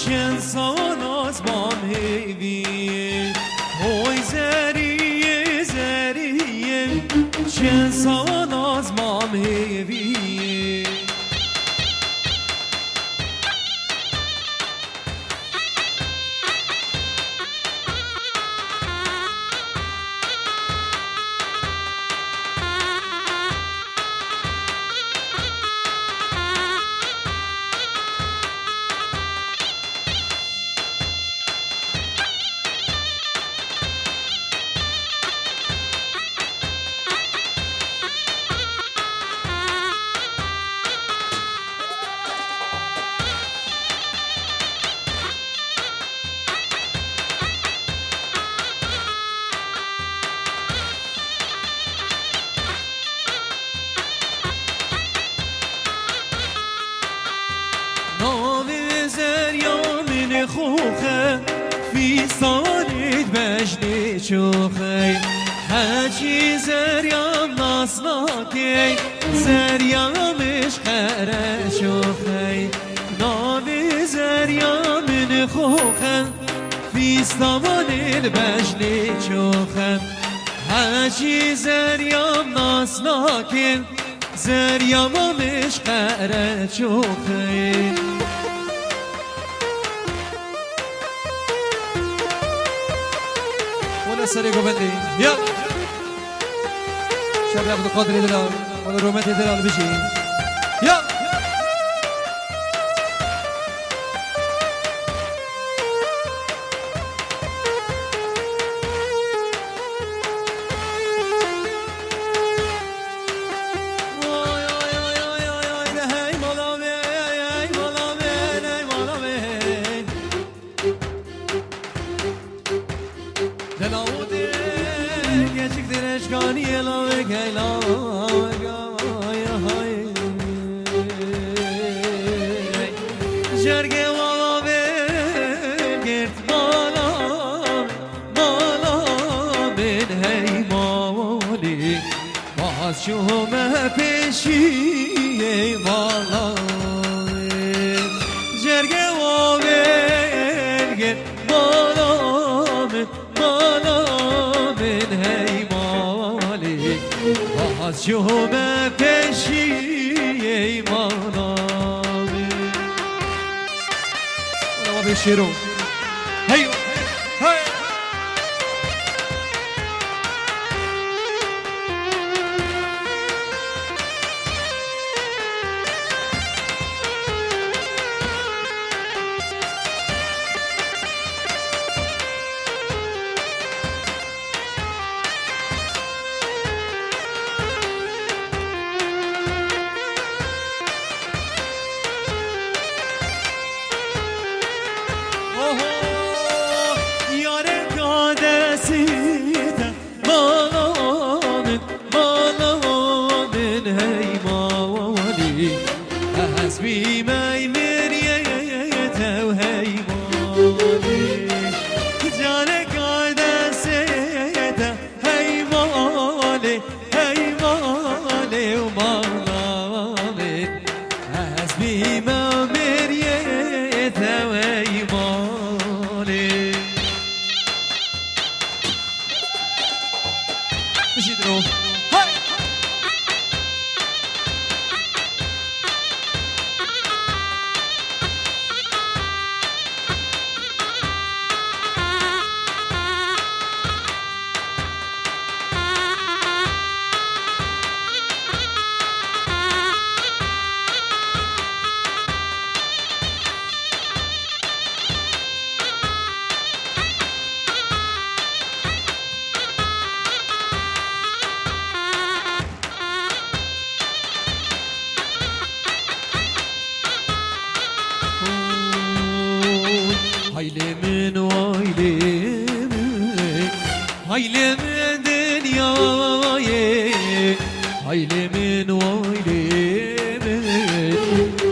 چند سال از مام هیوی های زریه زریه چند سال از مام هیوی خوخه فی سالید بجنی چوخه هچی زریم ناسناکی زریمش خره چوخه نامی زریم خوخه فی سالید بجنی چوخه هچی زریم ناسناکی زریمش خره چوخه سری گوبندی یا شب عبد القادر دلال ولا رومت دلال بشي یا جرگه والا بگرد مالا من هی مالی باز شومه پیشی مالا جرگه والا بگرد مالا من هی مالی باز شومه پیشی مالا بشيرو هيو هاي حسبي ما يمريته وهيماني جانك عدا سيده هيماني ومالامي حسبي ما مريته وهيماني مش يدرو hayli min dünyayı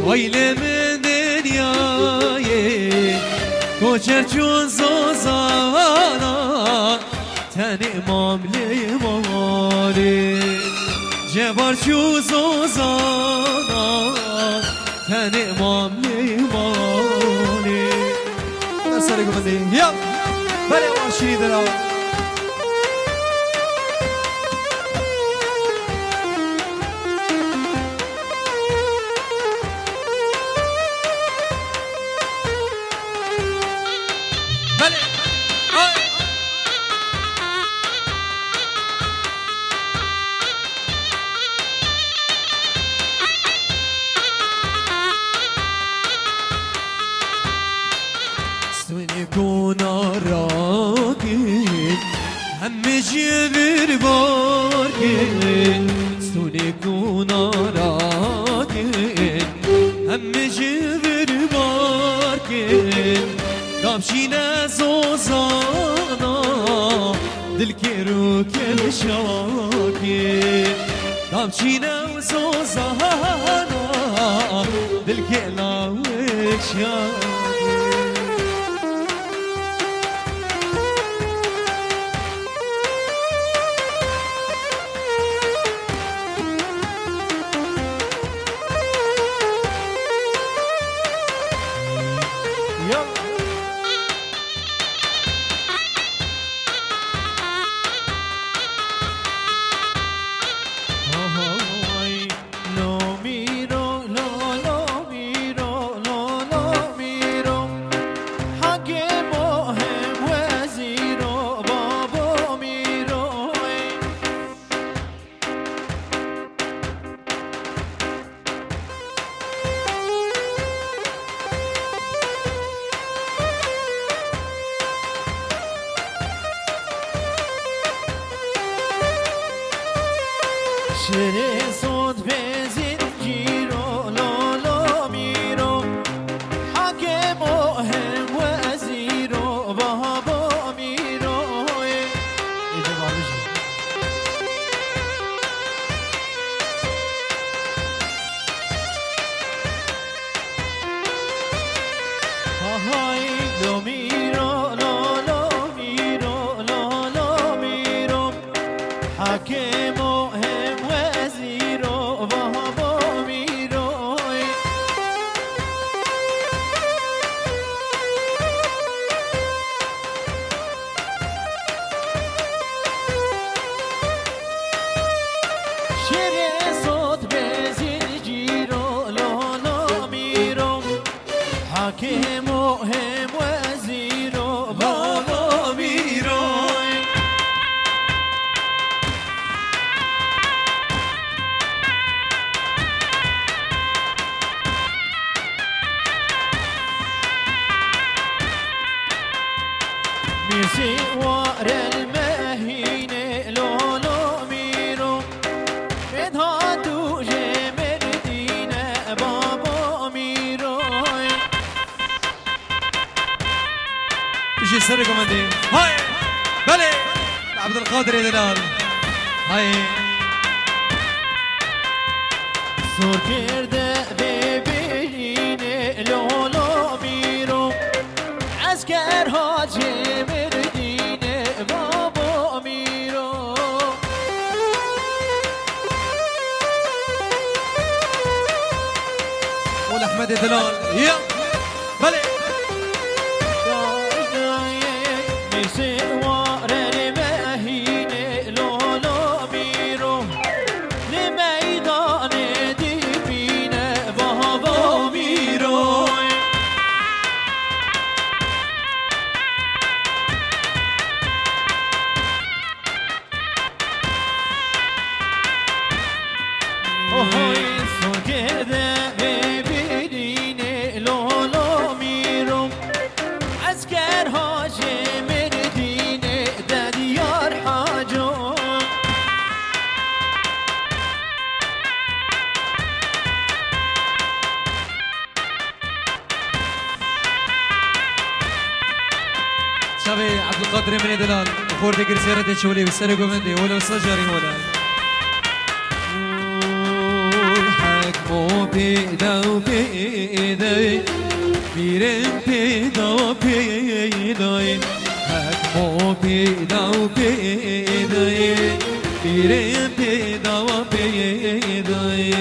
hayli min dünyayı koçer çun zozana teni mamli mali cebar çu zozana teni mamli mali سر گمندی یا بله واشی درا همه جبر بارگن سونه کناراگن همه جبر بارگن دامشین از اوزانا دل که رو کل شاگن دامشین از اوزانا دل که لاوک شاگن شیر صد به زنجیر و لالا میرم حاکم مهم وزیر و بابا میرم ایده بابیشی های لو میرم لالا میرم لالا میرم حاکم حاکم مهم وزیر و بابا میرای میرسی وار المهین لولو میرم بدها تو جمردین بابا میرای بشي سر كوماندي هاي بلي عبد القادر يا دلال هاي زور کرده ببینین لولو میرم عسکرها جمردین بابا میرم قول احمد دلال يا بلي شبي عبد القادر من دلال خور دقر سيرة شولي والسنة قومندي ولو صجري ولا حكمو بيدا وبيداي بيرم بيدا وبيداي حكمو بيدا وبيداي بيرم بيدا وبيداي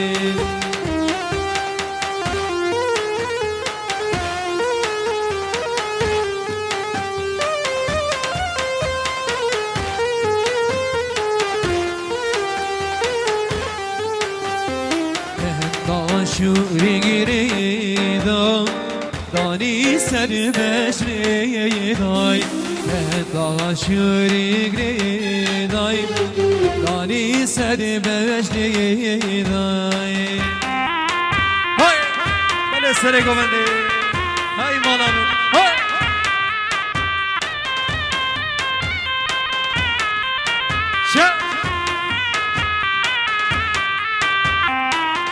دانی سر بشری دای دا شوری گری دای دانی سر بشری دای های بله سر گوونده های مالامون های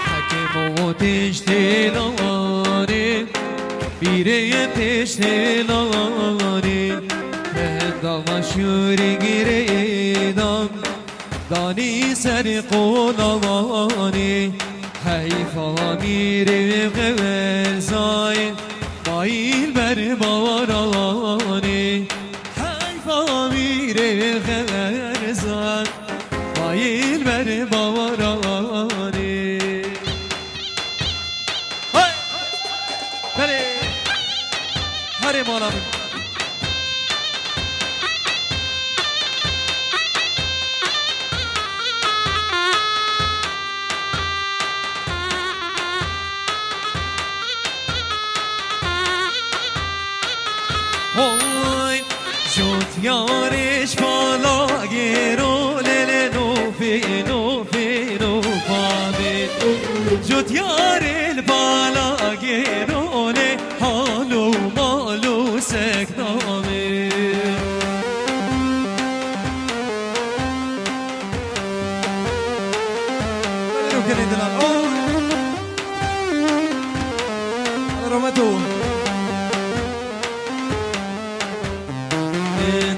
حکم و تشتیلانی بیره تشتیلانی داغ شوری گریدم دانی سر قولانی حیفا میره غرزای مایل بر بارانی حیفا میره غرزای مایل بر بارانی های بله هر مالم Hoy jot yarish pala gero lele no fe pabit jot yaril pala gero le halu malu sekname Pero que le de la Romato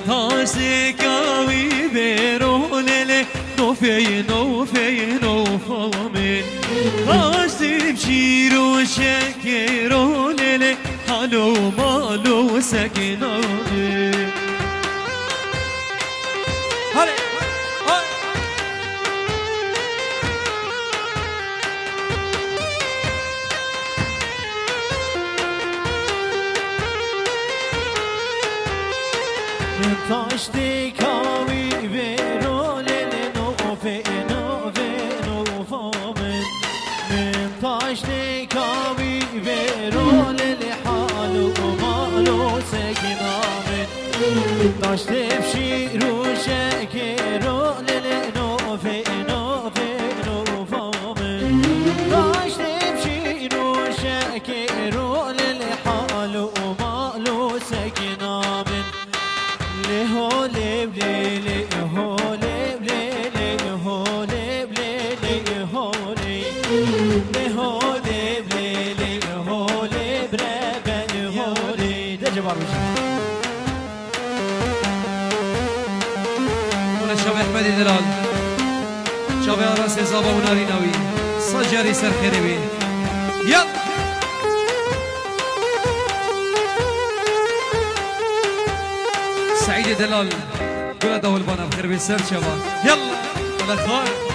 Taşikavi berolele no famin Taştip şiru şekerolele halu malu sekinami Hadi Taştı kavi verolele no famin Taştı kavi verolele halu malu sekinamin Taştı şiru şekerolele no famin Taştı şiru şekerolele halu malu sekinamin شب احمدی دلال شب عراس زابا و ناری نوی سجاری سرخیری بین یل سعید دلال گل دول بانا بخیر بین سر شبا یل بلخواه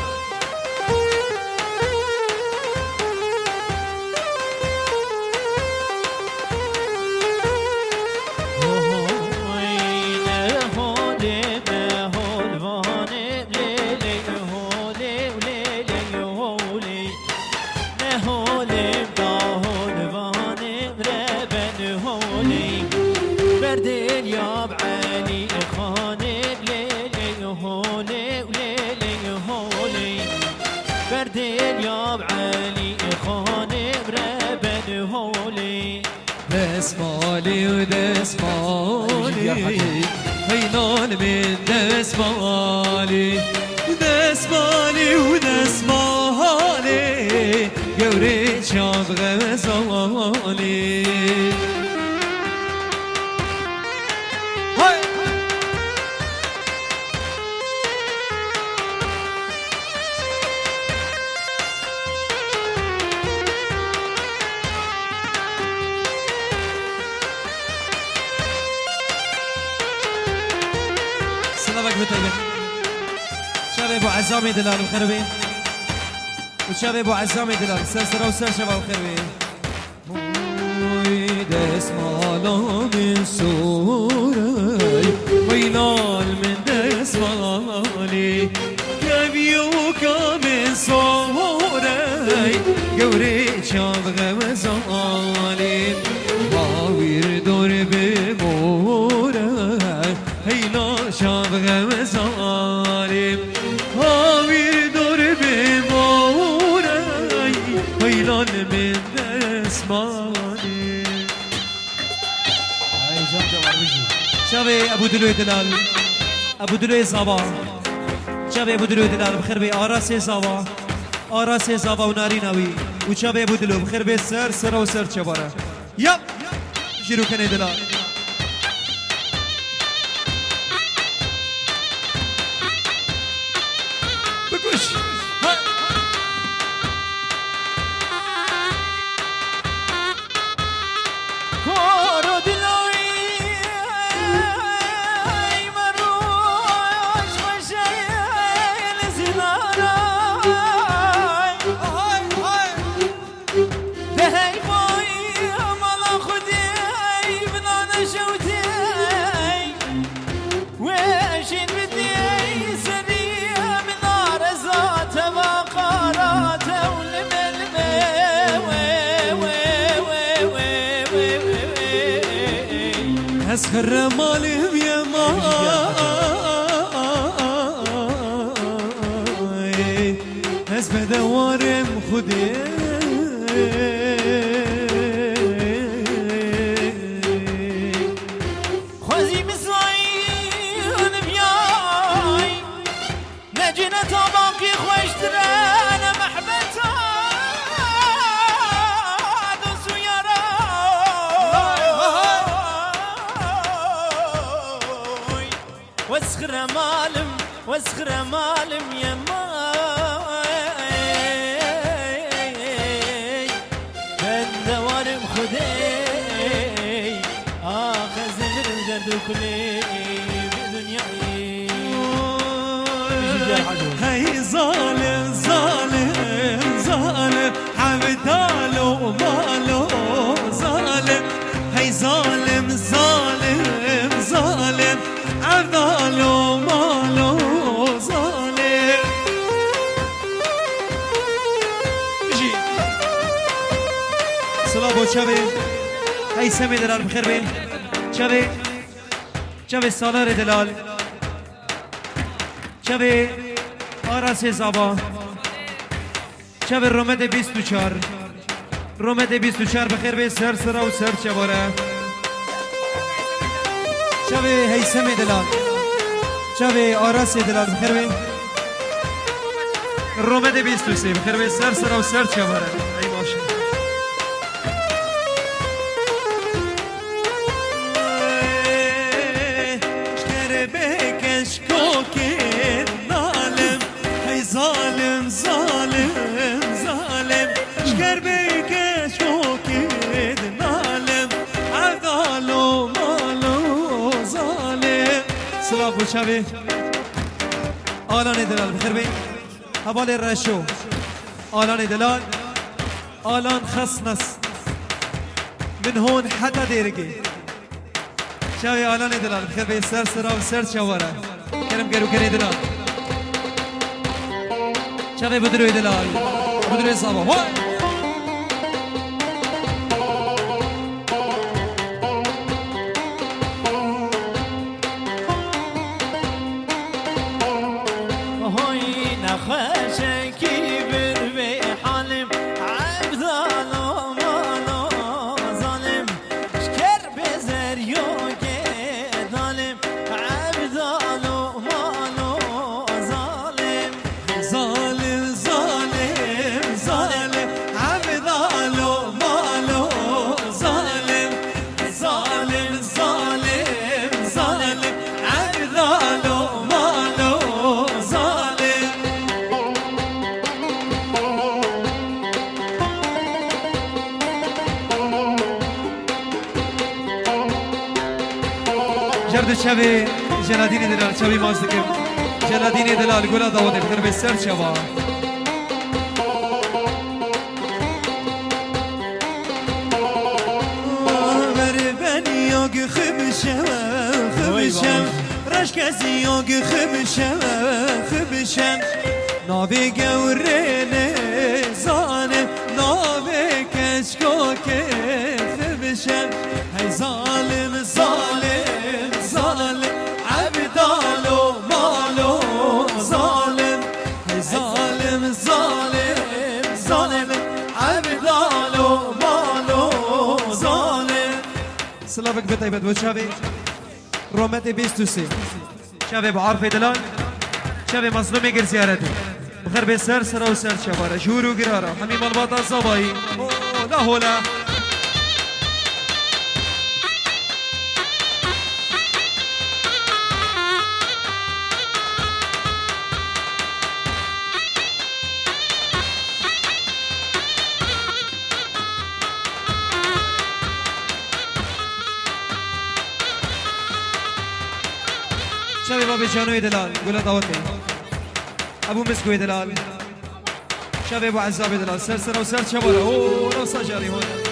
دسمالي ودسمالي هينال من دسمالي دسمالي ودسمالي قوري شاب غزالي شباب ابو عزامي دلال الخربين وشباب ابو عزامي دلال سلسله وسر شباب الخربين دس مالا من سوري ويلال من دس مالي كبيوكا من سوري قوري شاب غمزالي شبه ابو دلوی دلال ابو دلوی زابا شبه ابو دلوی دلال بخیر به آراس زابا آراس زابا و ناریناوی و شبه ابو دلو بخیر به سر و سر چباره یپ جیرو کنه دلال بکش اسخر مالهم يا ماي هز بدوارم خدي خوزي مسوين بياي نجينا طباقي خوش ترانا محبتا دوسو يا واسخر مالم يا ماي من دوارم خدي آخذ من الجد كلي بدنياي هاي ظالم ظالم ظالم عبدالو مالو ظالم هاي ظالم ظالم ظالم عبدالو مالو ظالم جي سلام شبه هاي سمي دلال بخير بين شبه سالار دلال شبه آراس زابا شبه رومد 24 رومد 24 بخير بين سر و سر چباره شبه هيثم دلال شبه آراس دلال بخير بين رومد 23 بخير بين سر و سر چباره ای باشه ظالم ظالم ظالم شكر بيك شوكي نالم عذالو مالو ظالم سلام بوشابي آلان دلال بخير بي حوال الرشو آلان دلال آلان خصنص من هون حتى ديرقي شاوي آلان دلال بخير بي سر وسر شوارا كلام قالوا كري دلال شبه بدروی دلال بدروی صابا وای هوی نخشکی بر به حالم عبدالو مالو ظالم شکر بزر یوگه دالم عبدالو مالو ظالم جرد شبه جلادین دلال شبه مازدکم جلادین دلال گولا داوده بخیر به سر شبا ياق خبشم خبشم رشكزي ياق خبشم خبشم نابي قوريني ظالم نابي كشكوك خبشم هاي ظالم ظالم ظالم عبدالو مالو ظالم هاي ظالم ظالم ظالم عبدالو مالو ظالم سلامك بطيبت وشافي رومتي بيستوسي شافي بعرف دلال شافي مظلومي غير زيارتي بخير بسر سرا وسر شبارة شهور وقرارة حميم البطل صباي لا هولا شباب بابي جانوي دلال قول دعوتي ابو مسكوي دلال شباب ابو عزابي دلال سرسره وسر شبره اوه لو سجاري هون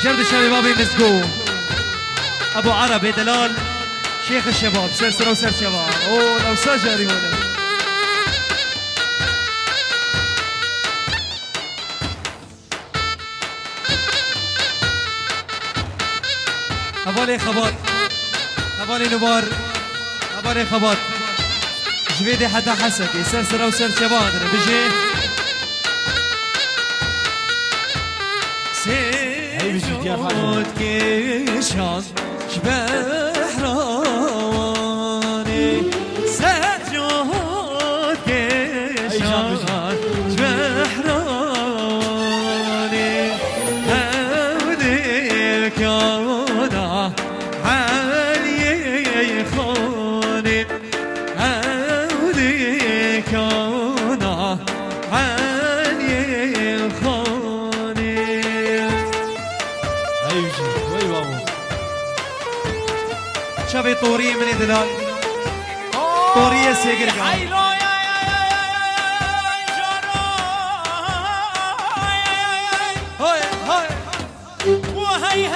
جرد الشباب مسكو ابو عربي دلال شيخ الشباب سرسره وسر شباب اوه لو سجاري هنا هبالي خبط هبالي نبار هبالي خبط جبيدي حتى حسكي سرسره وسر شباب بجي سجود كيشان شبحراني سجود كيشان شبحراني هوديك يانا علي خوني هوديك يانا علي خوني شافي طوري من دلال طورية سيقر قام هاي هاي وهي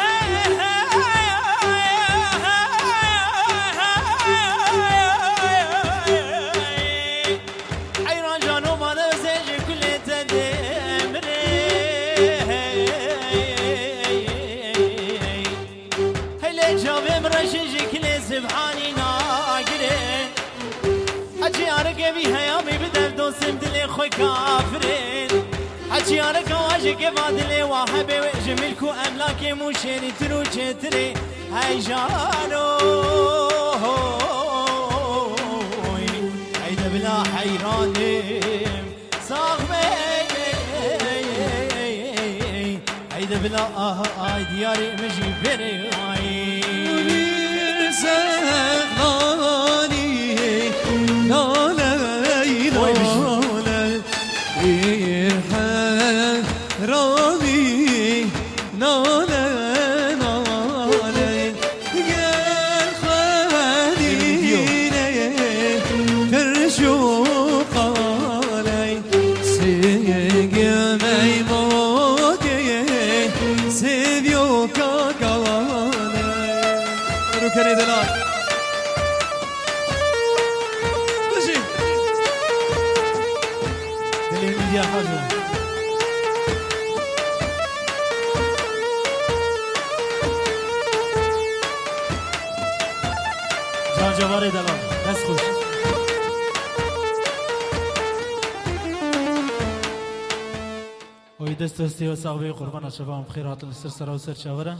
حيران جانو ما نزج كل تدمري هلا جاب مرشج كل سبحاني ناقرين حجي ارقى بيها يامي بدل دوسم دلي خوي كافرين حجي ارقى واجك بادلي وحبي وجملكو املاكي مو شيري ترو جتري هاي جانو هيدا بلا حيراني صاغبي هيدا بلا اي دياري مجي بيني كان دلال ماشي دليل يا حاجه جان جواري دلال بس خوش ويدست استي وصاحبي قربان شباب خيرات السر سر وسر شاوره